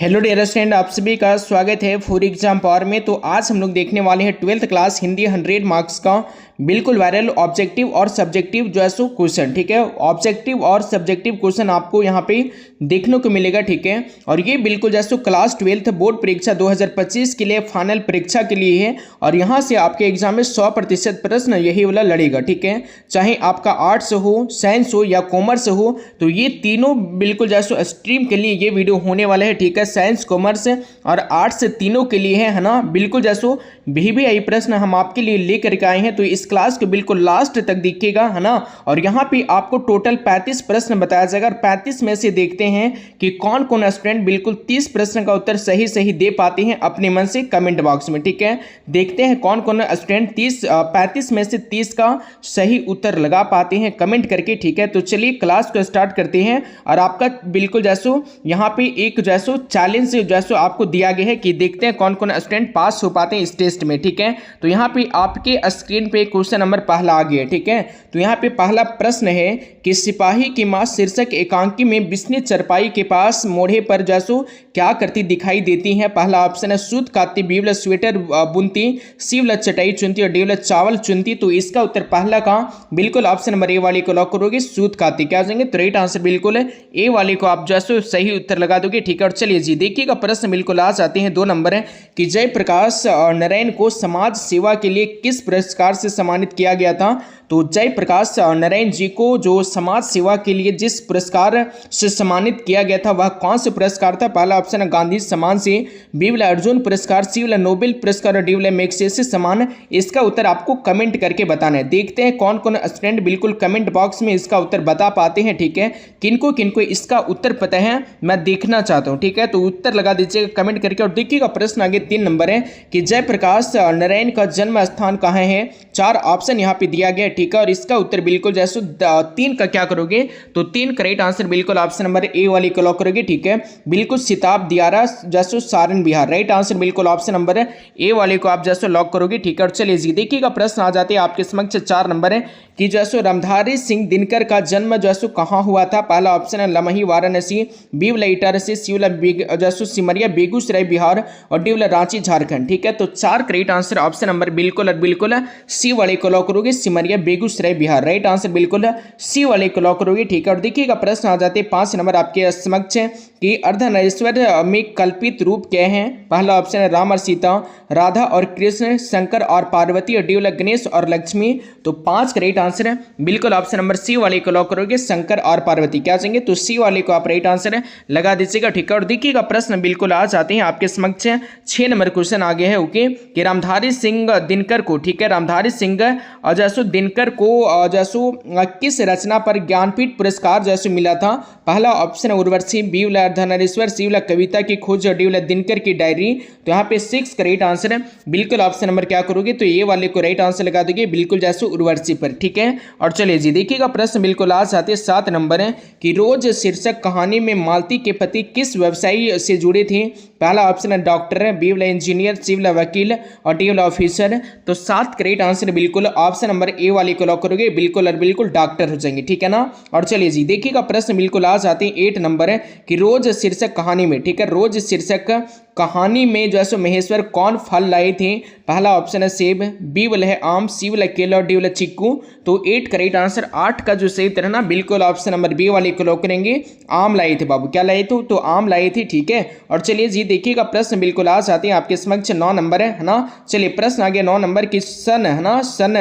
Hello dear student, आप सभी का स्वागत है फॉर एग्जाम पावर में। तो आज हम लोग देखने वाले हैं 12th क्लास हिंदी 100 मार्क्स का बिल्कुल वायरल ऑब्जेक्टिव और सब्जेक्टिव जो है सो क्वेश्चन। ठीक है, ऑब्जेक्टिव और सब्जेक्टिव क्वेश्चन आपको यहाँ पे देखने को मिलेगा। ठीक है, और ये बिल्कुल जैसे क्लास 12th बोर्ड परीक्षा 2025 के लिए फाइनल परीक्षा के लिए है और यहाँ से आपके एग्जाम में 100% प्रश्न यही वाला लड़ेगा। ठीक है, चाहे आपका आर्ट्स हो, साइंस हो या कॉमर्स हो, तो ये तीनों बिल्कुल जैसे स्ट्रीम के लिए ये वीडियो होने वाला है। ठीक है, साइंस, कॉमर्स और आर्ट्स तीनों के लिए है ना। बिल्कुल जैसो VVI प्रश्न हम आपके लिए लेकर के आए हैं, तो इस क्लास को बिल्कुल लास्ट तक देखिएगा, है ना। और यहाँ पे आपको टोटल 35 प्रश्न बताया जाएगा और 35 में से देखते हैं कि कौन कौन स्टूडेंट बिल्कुल 30 प्रश्न का उत्तर सही सही दे पाते हैं अपने मन से कमेंट बॉक्स में। ठीक है, देखते हैं कौन कौन स्टूडेंट 35 में से 30 का सही उत्तर लगा पाते हैं कमेंट करके। ठीक है, तो चलिए क्लास को स्टार्ट करते हैं। और आपका बिल्कुल जैसो यहाँ पे एक जैसो चैलेंज जैसो आपको दिया गया है कि देखते हैं कौन कौन स्टूडेंट पास हो पाते हैं इस टेस्ट में। ठीक है, तो यहाँ पे आपके स्क्रीन पे क्वेश्चन नंबर पहला आ गया है। ठीक है, तो यहाँ पे पहला प्रश्न है कि सिपाही की मां शीर्षक एकांकी में बिस्नी चरपाई के पास मोढ़े पर जैसो क्या करती दिखाई देती है। पहला ऑप्शन है सूत काटती, बी वाला स्वेटर बुनती, सी वाला चटाई चुनती और डी वाला चावल चुनती। तो इसका उत्तर पहला का बिल्कुल ऑप्शन नंबर ए वाले को लॉक करोगे, सूत काटती। क्या जाएंगे तो राइट आंसर बिल्कुल है ए वाले को आप जैसो सही उत्तर लगा दोगे। ठीक है, और चलिए जी देखिएगा प्रश्न बिल्कुल आ जाते हैं। 2 नंबर है कि जयप्रकाश नारायण को समाज सेवा के लिए किस पुरस्कार से सम्मानित किया गया था। तो जयप्रकाश नारायण जी को जो समाज सेवा के लिए जिस पुरस्कार से सम्मानित किया गया था वह कौन से पुरस्कार था। पहला ऑप्शन है गांधी सम्मान से, बी वाला अर्जुन पुरस्कार, सी वाला नोबेल पुरस्कार और डी वाला मैग्सेसे सम्मान। इसका उत्तर आपको कमेंट करके बताना है। देखते हैं कौन कौन स्टूडेंट बिल्कुल कमेंट बॉक्स में इसका उत्तर बता पाते हैं। ठीक है, किनको किनको इसका उत्तर पता है मैं देखना चाहता हूँ। ठीक है, तो उत्तर लगा दीजिएगा कमेंट करके। और देखिएगा प्रश्न आगे 3 नंबर है कि जयप्रकाश नारायण का जन्म स्थान कहाँ है। 4 ऑप्शन यहाँ पे दिया गया। ठीक है, और इसका उत्तर बिल्कुल जैसे 3 का क्या करोगे तो 3 करेक्ट आंसर बिल्कुल ऑप्शन नंबर ए वाली को लॉक करोगे। ठीक है, बिल्कुल सिताब दियारा जैसो सारण बिहार, राइट आंसर बिल्कुल ऑप्शन नंबर ए वाले को आप जैसो लॉक करोगे। ठीक है, और चलिए जी देखिएगा प्रश्न आ जाते हैं आपके समक्ष। 4 नंबर है कि जैसो रामधारी सिंह दिनकर का जन्म जैसो कहाँ हुआ था। पहला ऑप्शन है लमही वाराणसी, बी वाला इटारसी, सी वाला जैसो सिमरिया बेगूसराय बिहार और डी वाला रांची झारखंड। ठीक है, तो 4 करेक्ट आंसर ऑप्शन नंबर बिल्कुल और बिल्कुल सी वाले को लॉक करोगे, सिमरिया बेगूसराय बिहार, राइट आंसर बिल्कुल सी वाले को लॉक करोगे। ठीक है, और देखिएगा प्रश्न आ जाते 5 नंबर आपके समक्ष कि अर्धनारीश्वर में कल्पित रूप क्या है। पहला ऑप्शन है राम और सीता, राधा और कृष्ण, शंकर और पार्वती और डी वाला गणेश और लक्ष्मी। तो 5 करेक्ट आंसर है बिल्कुल ऑप्शन नंबर सी वाले को लॉक करोगे, शंकर और पार्वती। क्या चाहिए तो सी वाले को आप राइट आंसर लगा दीजिएगा। ठीक है, और देखिएगा प्रश्न बिल्कुल आ जाते हैं आपके समक्ष। 6 नंबर क्वेश्चन आगे है ओके कि रामधारी सिंह दिनकर को, ठीक है, रामधारी सिंह जैसो दिनकर को जैसो किस रचना पर ज्ञानपीठ पुरस्कार जैसो मिला था। पहला ऑप्शन है उर्वशी, बी वाला अर्धनारीश्वर, सी वाला कविता की खोज और डी वाला दिनकर की डायरी। तो यहाँ पे 6 करेक्ट आंसर है बिल्कुल ऑप्शन नंबर क्या करोगे तो ये वाले को राइट आंसर लगा दोगे बिल्कुल जैसो उर्वशी पर। ठीक है, और चलिए जी देखिएगा प्रश्न बिल्कुल आ जाते 7 नंबर है कि रोज शीर्षक कहानी में मालती के पति किस व्यवसाय से जुड़े थे। पहला ऑप्शन है डॉक्टर, बी वाला इंजीनियर, सी वाला वकील और डी वाला ऑफिसर। तो 7 करेक्ट आंसर बिल्कुल ऑप्शन नंबर ए वाले को लॉक करोगे, बिल्कुल और बिल्कुल डॉक्टर हो जाएंगे। ठीक है ना, और चलिए जी देखिएगा प्रश्न बिल्कुल आ जाते हैं 8 नंबर है कि रोज शीर्षक कहानी में, ठीक है, रोज शीर्षक कहानी में जो है महेश्वर कौन फल लाए थे। पहला ऑप्शन है सेब, बी वाला है आम, सी वाला केला और डी वाला चिक्कू। तो 8 करेक्ट आंसर 8 का जो सही उत्तर है ना बिल्कुल ऑप्शन नंबर बी वाले को लॉक करेंगे, आम लाए थे बाबू। क्या लाए थे तो आम लाए थे। ठीक है, और चलिए जी देखिएगा प्रश्न बिल्कुल आ जाते हैं आपके समक्ष। 9 नंबर है ना, चलिए प्रश्न आगे 9 नंबर की सन है ना, सन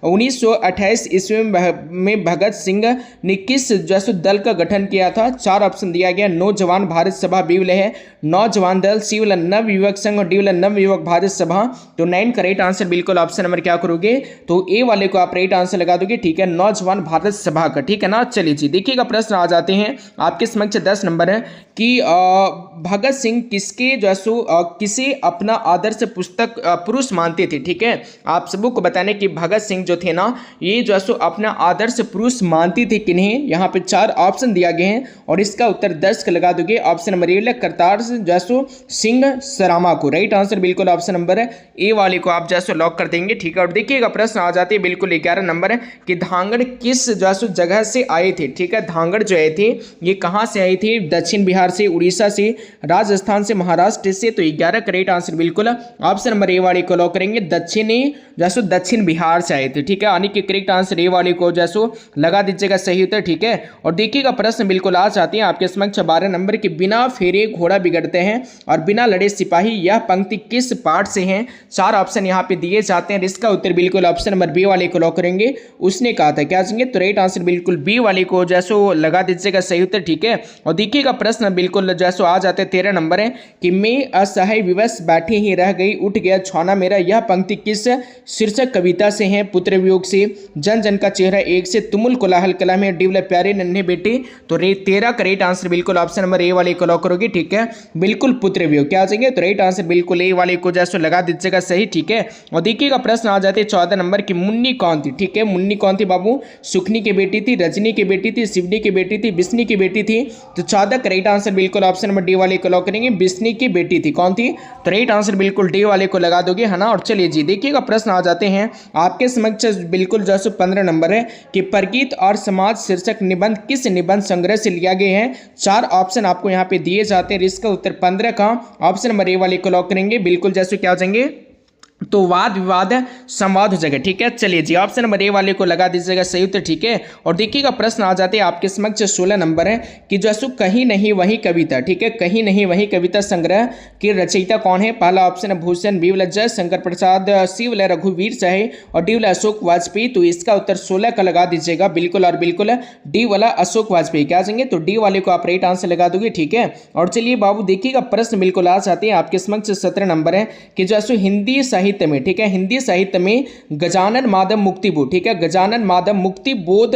1928 ईस्वी में भगत सिंह ने किस जैसो दल का गठन किया था। 4 ऑप्शन दिया गया, नौजवान भारत सभा, बी वाला है नौजवान दल, सी वाला नव युवक संघ और डी वाला नव युवक भारत सभा। तो 9 करेक्ट आंसर बिल्कुल ऑप्शन नंबर क्या करोगे तो ए वाले को आप राइट आंसर लगा दोगे। ठीक है, नौजवान भारत सभा का। ठीक है ना, चलिए जी देखिएगा प्रश्न आ जाते हैं आपके समक्ष। 10 नंबर है कि भगत सिंह किसके जैसो किसे अपना आदर्श पुस्तक पुरुष मानते थे। ठीक है, आप सबको को बताने कि भगत सिंह जो थे ना ये जैसो अपना आदर्श पुरुष मानते थे किन्हें। यहाँ पे 4 ऑप्शन दिया गए हैं और इसका उत्तर 10 का लगा दोगे। ऑप्शन नंबर ए करतार जैसो सिंह सिंह सरामा को। राइट आंसर बिल्कुल ऑप्शन नंबर ए वाले को आप जैसे लॉक कर देंगे, ठीक है। और देखिएगा प्रश्न आ जाते हैं बिल्कुल 11 नंबर है कि धांगड़ किस जैसे जगह से आए थे, ठीक है। धांगड़ जो आए थे ये कहाँ से आई थी, दक्षिण बिहार से, उड़ीसा से, राजस्थान से, महाराष्ट्र से। तो 11 करेक्ट आंसर बिल्कुल ऑप्शन नंबर ए वाले को लॉक करेंगे, दक्षिण बिहार से आए थे, ठीक है। यानी कि करेक्ट आंसर ए वाले को जैसो लगा दीजिएगा सही उत्तर, ठीक है। और देखिएगा प्रश्न बिल्कुल आ जाते हैं आपके समक्ष 12 नंबर की बिना फेरे घोड़ा बिगड़ते हैं और बिना लड़े सिपाही, यह पंक्ति किस पाठ से है। 4 ऑप्शन यहाँ पे दिए जाते हैं, इसका उत्तर बिल्कुल ऑप्शन नंबर बी वाले को लॉक करेंगे। उसने कहा था क्या चाहिए, तो राइट आंसर बिल्कुल बी वाले को जैसो लगा दीजिएगा सही उत्तर, ठीक है। और देखिएगा प्रश्न बिल्कुल जैसो आ जाते हैं 13 नंबर है कि मैं असहाय विवश बैठी ही रह गई, उठ गया छौना मेरा, यह पंक्ति किस शीर्षक कविता से है। पुत्र वियोग से, जन जन का चेहरा एक से, तुमुल कोलाहल कला में, डिवले प्यारे नन्हे बेटे। तो 13 करेक्ट आंसर बिल्कुल ऑप्शन नंबर ए वाले को लॉक करोगे, ठीक है। बिल्कुल पुत्र वियोग क्या चाहिए, तो राइट आंसर बिल्कुल ए वाले को जैसो लगा दीजिएगा सही, ठीक है। और देखिएगा प्रश्न आ जाते हैं 14 नंबर की मुन्नी कौन थी, ठीक है। मुन्नी कौन थी बाबू, सुखनी की बेटी थी, रजनी की बेटी थी, शिवनी की बेटी थी, बिस्नी की बेटी थी। तो 14 करेक्ट आंसर बिल्कुल ऑप्शन नंबर डी वाले को लॉक करेंगे, बिस्नी की बेटी थी। कौन थी, तो राइट आंसर बिल्कुल डी वाले को लगा दोगे, है ना। और चलिए जी देखिएगा प्रश्न आ जाते हैं आपके समक्ष बिल्कुल जैसे 15 नंबर है कि प्रगीत और समाज शीर्षक निबंध किस निबंध संग्रह से लिया गया है। 4 ऑप्शन आपको यहाँ पे दिए जाते हैं, इसका उत्तर 15 का ऑप्शन नंबर ए वाले को लॉक करेंगे। बिल्कुल जैसे क्या हो जाएंगे, तो वाद विवाद संवाद हो जाएगा, ठीक है। चलिए जी ऑप्शन नंबर ए वाले को लगा दीजिएगा सही उत्तर, ठीक है। और देखिएगा प्रश्न आ जाते हैं आपके समक्ष 16 नंबर है कि जैसो कहीं नहीं वही कविता, ठीक है। कहीं नहीं वही कविता संग्रह के रचयिता कौन है। पहला ऑप्शन है भूषण, बी वाला जय शंकर प्रसाद, सी वाला रघुवीर साहे और डी वाला अशोक वाजपेयी। तो इसका उत्तर 16 का लगा दीजिएगा बिल्कुल, और बिल्कुल डी वाला अशोक वाजपेयी क्या चाहिए, तो डी वाले को आप राइट आंसर लगा दोगे, ठीक है। और चलिए बाबू देखिएगा प्रश्न बिल्कुल आ जाते हैं आपके समक्ष 17 नंबर है कि जैसो हिंदी साहित्य में, ठीक है, हिंदी साहित्य में गजानन माधव मुक्तिबोध, ठीक है, गजानन माधव मुक्तिबोध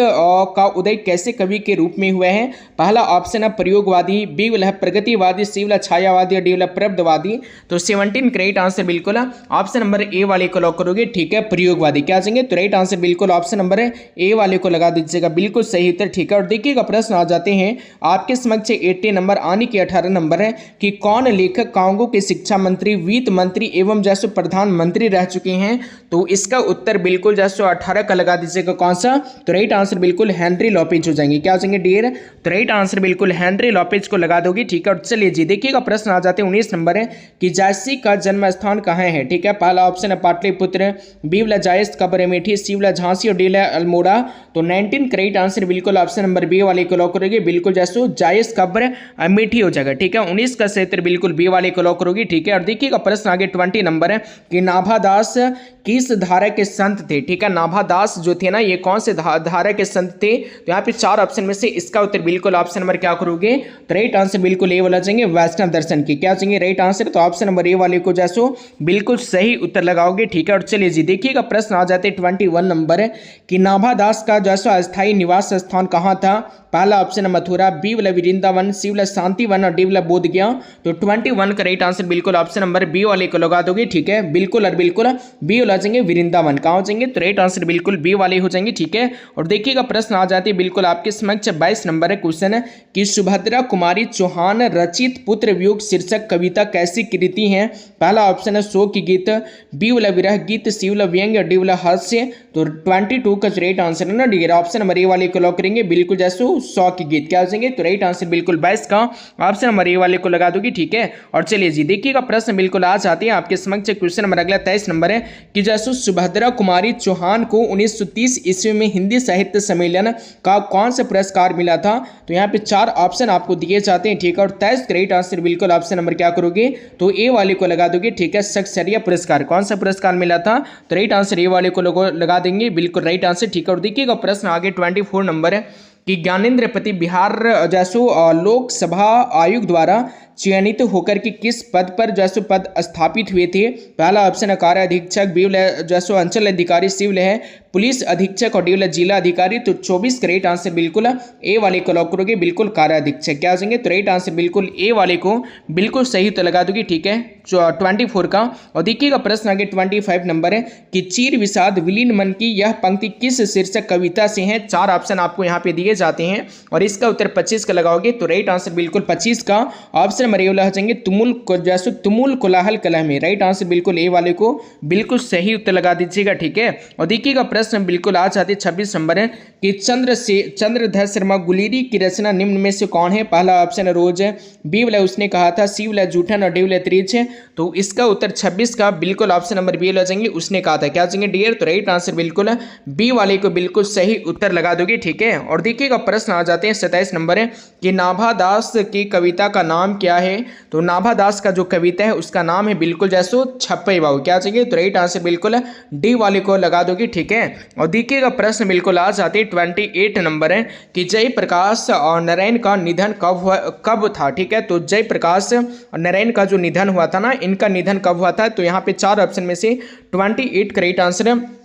का उदय कैसे कवि के रूप में हुआ है। पहला ऑप्शन है प्रयोगवादी, बी वाला है प्रगतिवादी, सी वाला छायावादी और डी वाला प्रबंधवादी। तो 17 करेक्ट आंसर बिल्कुल ऑप्शन नंबर ए वाले को लॉक करोगे, ठीक है। प्रयोगवादी क्या चाहिए, तो राइट आंसर बिल्कुल ऑप्शन नंबर ए वाले को लगा दीजिएगा बिल्कुल सही उत्तर, ठीक है। और देखिएगा प्रश्न आ जाते हैं आपके समक्ष 80 नंबर आने के 18 नंबर है कि कौन लेखक कांगो के शिक्षा मंत्री, वित्त मंत्री एवं जैसे प्रधानमंत्री रह चुके हैं। तो इसका उत्तर बिल्कुल जैसे 18 का लगा दीजिएगा, कौन सा, तो राइट आंसर बिल्कुल हेनरी लॉपेज हो जाएंगे। क्या हो जाएंगे डियर, तो राइट आंसर बिल्कुल हेनरी लॉपेज को लगा दोगे, ठीक है। और चलिए जी देखिएगा प्रश्न आ जाते हैं 19 नंबर है कि जायसी का जन्म स्थान कहाँ है, ठीक है। पहला ऑप्शन है पाटलिपुत्र, बी वाला जायस कब्र अमेठी, सी वाला झांसी और डी वाला अल्मोड़ा। तो 19 करेक्ट आंसर बिल्कुल ऑप्शन नंबर बी वाले को लॉक करोगे, बिल्कुल जैसे जायस कब्र अमेठी हो जाएगा, ठीक है। 19 का सही उत्तर बिल्कुल बी वाले को लॉक करोगे, ठीक है। और देखिएगा प्रश्न आगे 20 नंबर है कि नाभादास किस धारा के संत थे, ठीक है। नाभादास जो थे ना ये कौन से धारा के संत थे। तो यहाँ पे 4 ऑप्शन में से इसका उत्तर बिल्कुल ऑप्शन नंबर क्या करोगे, तो राइट आंसर बिल्कुल ए वाला चाहिए वैष्णव दर्शन की। क्या चाहिए राइट आंसर, तो ऑप्शन नंबर ए वाले को जैसो बिल्कुल सही उत्तर लगाओगे, ठीक है। और चलिए जी देखिएगा प्रश्न आ जाते 21 नंबर है कि नाभादास का जैसो अस्थायी निवास स्थान कहाँ था। पहला ऑप्शन है मथुरा, बी वाला वृंदावन, सी वाला शांतिवन और डी वाला बोध गया। तो 21 का राइट आंसर बिल्कुल ऑप्शन नंबर बी वाले को लगा दोगे, ठीक है। बिल्कुल और बिल्कुल बी वाला जाएंगे वृंदावन, कहाँ हो जाएंगे, तो राइट आंसर बिल्कुल बी वाले हो जाएंगे, ठीक है। और देखिएगा प्रश्न आ जाते हैं बिल्कुल आपके समक्ष 22 नंबर है क्वेश्चन है कि सुभद्रा कुमारी चौहान रचित पुत्र वियोग शीर्षक कविता कैसी कृति है। पहला ऑप्शन है शोक की गीत, बी वाला विरह गीत, सी वाला व्यंग्य और डी वाला हास्य। तो 22 का राइट आंसर है ना डी ऑप्शन नंबर ए वाले को लॉक करेंगे, बिल्कुल जैसे 100 की गीत। क्या हो जाएंगे, तो राइट आंसर बिल्कुल 22 का ऑप्शन नंबर ए वाले को लगा दोगी, ठीक है। और चलिए जी देखिएगा प्रश्न बिल्कुल आ जाते हैं आपके समक्ष क्वेश्चन नंबर अगला 23 नंबर है कि जैसे सुभद्रा कुमारी चौहान को 1930 ईस्वी में हिंदी साहित्य सम्मेलन का कौन सा पुरस्कार मिला था। तो यहाँ पे 4 ऑप्शन आपको दिए जाते हैं, ठीक है। और 23 राइट आंसर बिल्कुल ऑप्शन नंबर क्या करोगे, तो ए वाले को लगा दोगे, ठीक है। सक्सेरिया पुरस्कार, कौन सा पुरस्कार मिला था, तो राइट आंसर ए वाले को लगा देंगे, बिल्कुल राइट आंसर, ठीक है। और देखिएगा प्रश्न आगे 24 नंबर है कि ज्ञानेंद्र पति बिहार जैसो लोकसभा आयोग द्वारा चयनित होकर के किस पद पर जैसो पद स्थापित हुए थे। पहला ऑप्शन है कार्य अधीक्षक, बी जैसो अंचल अधिकारी, सी है पुलिस अधीक्षक और डी जिला अधिकारी। तो 24 का राइट आंसर बिल्कुल ए वाले को लॉक करोगे, बिल्कुल कार्य अधीक्षक। क्या हो जाएंगे, तो राइट आंसर बिल्कुल ए वाले को बिल्कुल सही तो लगा दोगे, ठीक है। 24 का। और देखिएगा प्रश्न आगे 25 नंबर है कि चीर विषाद विलीन मन की यह पंक्ति किस शीर्षक कविता से है। 4 ऑप्शन आपको यहाँ पे दिए जाते हैं और इसका उत्तर 25 का लगाओगे, तो राइट आंसर बिल्कुल 25 का ऑप्शन ऑप्शन नंबर ए वाला हो जाएंगे तुमुल कोलाहल कलह में। राइट आंसर बिल्कुल ए वाले को बिल्कुल सही उत्तर लगा दीजिएगा, ठीक है। और देखिएगा प्रश्न बिल्कुल आज आते 26 नंबर है कि चंद्रधर शर्मा गुलेरी की रचना निम्न में से कौन है। पहला ऑप्शन रोज है, बी वाला उसने कहा था, सी वाला जूठन और डी वाला त्रिच है। तो इसका उत्तर 26 का बिल्कुल ऑप्शन नंबर बी वाला जाएंगे, उसने कहा था। क्या जाएंगे डियर, तो राइट आंसर बिल्कुल बी वाले को बिल्कुल सही उत्तर लगा दोगे, ठीक है। और देखिएगा प्रश्न आ जाते हैं 27 नंबर है कि नाभा दास की कविता का नाम क्या है। तो नाभा दास का जो कविता है उसका नाम है बिल्कुल जैसो छप्पई बाबू। क्या चाहिए, तो राइट आंसर बिल्कुल डी वाले को लगा दोगे, ठीक है। और देखिएगा प्रश्न बिल्कुल आ जाते 28 नंबर है कि जयप्रकाश और नारायण का निधन कब था, ठीक है। तो जयप्रकाश और नारायण का जो निधन हुआ था ना, इनका निधन कब हुआ था। तो यहाँ पे 4 ऑप्शन में से 28 का राइट आंसर है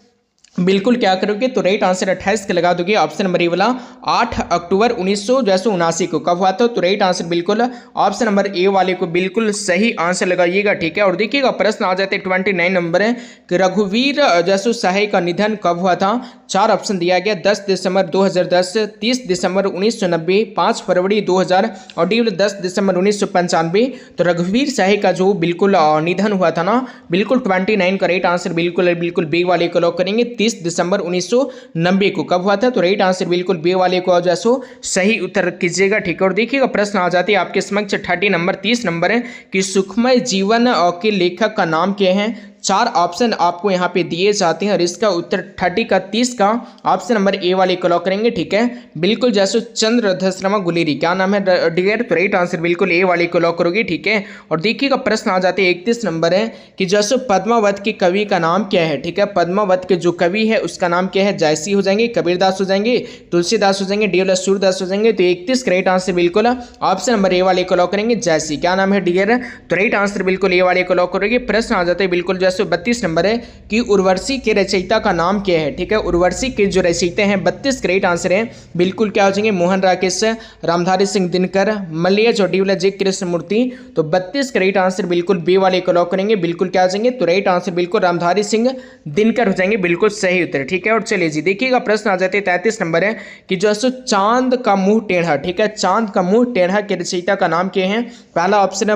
बिल्कुल क्या करोगे, तो राइट आंसर 28 के लगा दोगे। ऑप्शन नंबर ए वाला 8 अक्टूबर 1979 को कब हुआ था। तो राइट आंसर बिल्कुल ऑप्शन नंबर ए वाले को बिल्कुल सही आंसर लगाइएगा, ठीक है। और देखिएगा प्रश्न आ जाते 29 नंबर है कि रघुवीर जसु सहाय का निधन कब हुआ था। 4 ऑप्शन दिया गया, 10 दिसंबर 2010, 30 दिसंबर 1990, 5 फरवरी 2000 और डी 10 दिसंबर 1995। तो रघुवीर सहाय का जो बिल्कुल निधन हुआ था ना, बिल्कुल 29 का राइट आंसर बिल्कुल बी वाले को लॉक करेंगे। 30 दिसंबर 1990 को कब हुआ था। तो राइट आंसर बिल्कुल बी वाले को जैसो सही उत्तर कीजिएगा, ठीक है। और देखिएगा प्रश्न आ जाती है आपके समक्ष 30 नंबर है कि सुखमय जीवन के लेखक का नाम क्या है। 4 ऑप्शन आपको यहाँ पे दिए जाते हैं और इसका उत्तर 30 का ऑप्शन नंबर ए वाले को लॉक करेंगे, ठीक है। बिल्कुल जैसे चंद्रधर शर्मा गुलेरी, क्या नाम है डियर, तो राइट आंसर बिल्कुल ए वाले को लॉक करोगे, ठीक है। और देखिएगा प्रश्न आ जाते हैं 31 नंबर है कि जैसे पद्मावत के कवि का नाम क्या है, ठीक है। पद्मावत के जो कवि है उसका नाम क्या है। जयसी हो जाएंगे, कबीरदास हो जाएंगे, तुलसीदास हो जाएंगे, डी सूरदास हो जाएंगे। तो 31 का राइट आंसर बिल्कुल ऑप्शन नंबर ए वाले को लॉक करेंगे, जयसी। क्या नाम है डियर, तो राइट आंसर बिल्कुल ए वाले को लॉक करोगे। प्रश्न आ जाते हैं बिल्कुल 32 नंबर है कि उर्वशी के रचयिता का नाम क्या है, ठीक है। उर्वशी के जो रचयिता हैं 32 राइट आंसर है बिल्कुल क्या हो जाएंगे, मोहन राकेश, रामधारी सिंह दिनकर, मलय चौटीवाला, जी कृष्णमूर्ति। तो 32 राइट आंसर बिल्कुल बी वाले को लॉक करेंगे, बिल्कुल क्या हो जाएंगे, तो राइट आंसर बिल्कुल रामधारी सिंह दिनकर हो जाएंगे, बिल्कुल सही उत्तर, ठीक है। और चलिए जी देखिएगा प्रश्न आ जाते हैं 33 नंबर है कि जो चांद का मुंह टेढ़ा, ठीक है। चांद का मुंह टेढ़ा के रचयिता का नाम क्या है। पहला ऑप्शन है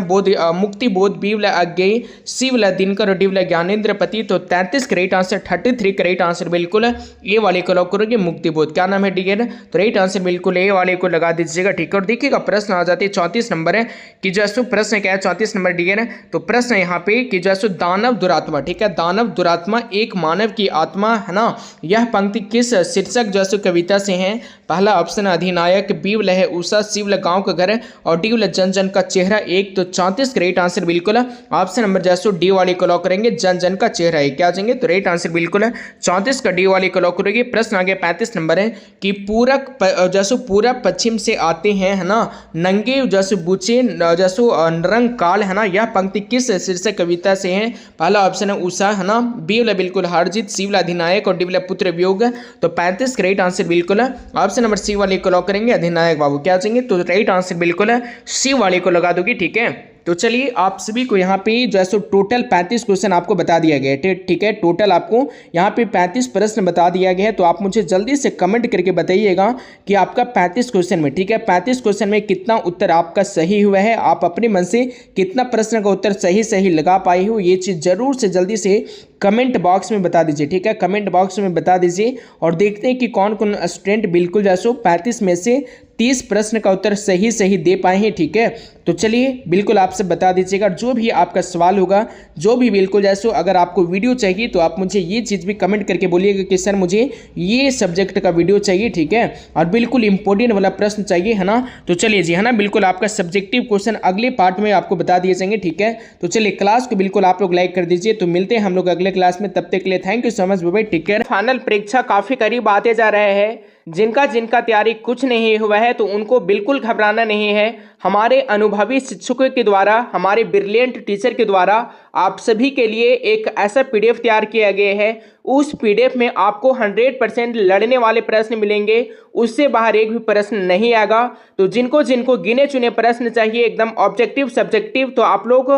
मुक्ति बोध, बी वाला अज्ञेय, सी वाला दिनकर और डी वाला ज्ञानेंद्र पति। तो 33 का राइट आंसर 33 का राइट आंसर बिल्कुल ए वाले को लॉक करोगे, मुक्ति बोध। क्या नाम है डियर, तो राइट आंसर बिल्कुल ए वाले को लगा दीजिएगा, ठीक है। और देखिएगा प्रश्न आ जाते हैं 34 नंबर है कि जैसो प्रश्न क्या है 34 नंबर डियर। तो प्रश्न यहाँ पे कि जैसो दानव दुरात्मा, ठीक है। दानव दुरात्मा एक मानव की आत्मा है ना। यह पंक्ति किस शीर्षक जैसो कविता से है। पहला ऑप्शन अधिनायक, बी वाला है उषा, सी वाला गाँव का घर और डी वाला जन जन का चेहरा एक। तो 34 का राइट आंसर बिल्कुल ऑप्शन नंबर जैसो डी वाले को लॉक करेंगे, जन जन का चेहरा है। क्या जाएंगे, तो राइट आंसर बिल्कुल 34 का डी वाले को लॉक करोगे। प्रश्न आगे 35 नंबर है कि पूरब पश्चिम से आते हैं है ना, नंगे जैसे बूचे जैसो रंग काल है ना। यह पंक्ति किस शीर्षक कविता से है। पहला ऑप्शन है उषा है ना, बी वाला बिल्कुल हारजीत, सी वाला अधिनायक और डी वाला पुत्र वियोग। तो 35 का राइट आंसर बिल्कुल ऑप्शन नंबर सी वाले को लॉक करेंगे, अधिनायक बाबू। क्या जाएंगे, तो राइट आंसर बिल्कुल सी वाले को लगा दोगे, ठीक है। तो चलिए आप सभी को यहाँ पे जो है सो टोटल 35 क्वेश्चन आपको बता दिया गया है, ठीक है। टोटल आपको यहाँ पे 35 प्रश्न बता दिया गया है। तो आप मुझे जल्दी से कमेंट करके बताइएगा कि आपका 35 क्वेश्चन में, ठीक है, 35 क्वेश्चन में कितना उत्तर आपका सही हुआ है। आप अपने मन से कितना प्रश्न का उत्तर सही लगा पाए हो, ये चीज़ जरूर से जल्दी से कमेंट बॉक्स में बता दीजिए, ठीक है। कमेंट बॉक्स में बता दीजिए और देखते हैं कि कौन कौन स्टूडेंट बिल्कुल जैसो 35 में से 30 प्रश्न का उत्तर सही दे पाए हैं, ठीक है। तो चलिए बिल्कुल आपसे बता दीजिएगा जो भी आपका सवाल होगा, जो भी बिल्कुल जैसो अगर आपको वीडियो चाहिए तो आप मुझे ये चीज़ भी कमेंट करके बोलिएगा कि सर मुझे ये सब्जेक्ट का वीडियो चाहिए, ठीक है। और बिल्कुल इंपॉर्टेंट वाला प्रश्न चाहिए है ना। तो चलिए जी है ना, बिल्कुल आपका सब्जेक्टिव क्वेश्चन अगले पार्ट में आपको बता दिए जाएंगे, ठीक है। तो चलिए क्लास को बिल्कुल आप लोग लाइक कर दीजिए। तो मिलते हैं हम लोग अगले क्लास में, तब तक के लिए thank you so much, bye, take care. Final परीक्षा काफ़ी करीब आते जा रहे हैं। जिनका तैयारी कुछ नहीं हुआ है तो उनको बिल्कुल घबराना नहीं है। हमारे अनुभवी शिक्षकों के द्वारा, हमारे ब्रिलियंट टीचर के द्वारा आप सभी के लिए एक ऐसा पीडीएफ तैयार किया गया है। उस पीडीएफ में आपको 100% लड़ने वाले प्रश्न मिलेंगे, उससे बाहर एक भी प्रश्न नहीं आएगा। तो जिनको गिने चुने प्रश्न चाहिए एकदम ऑब्जेक्टिव सब्जेक्टिव, तो आप लोग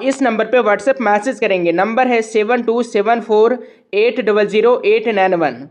इस नंबर पे व्हाट्सएप मैसेज करेंगे। नंबर है 7274800891।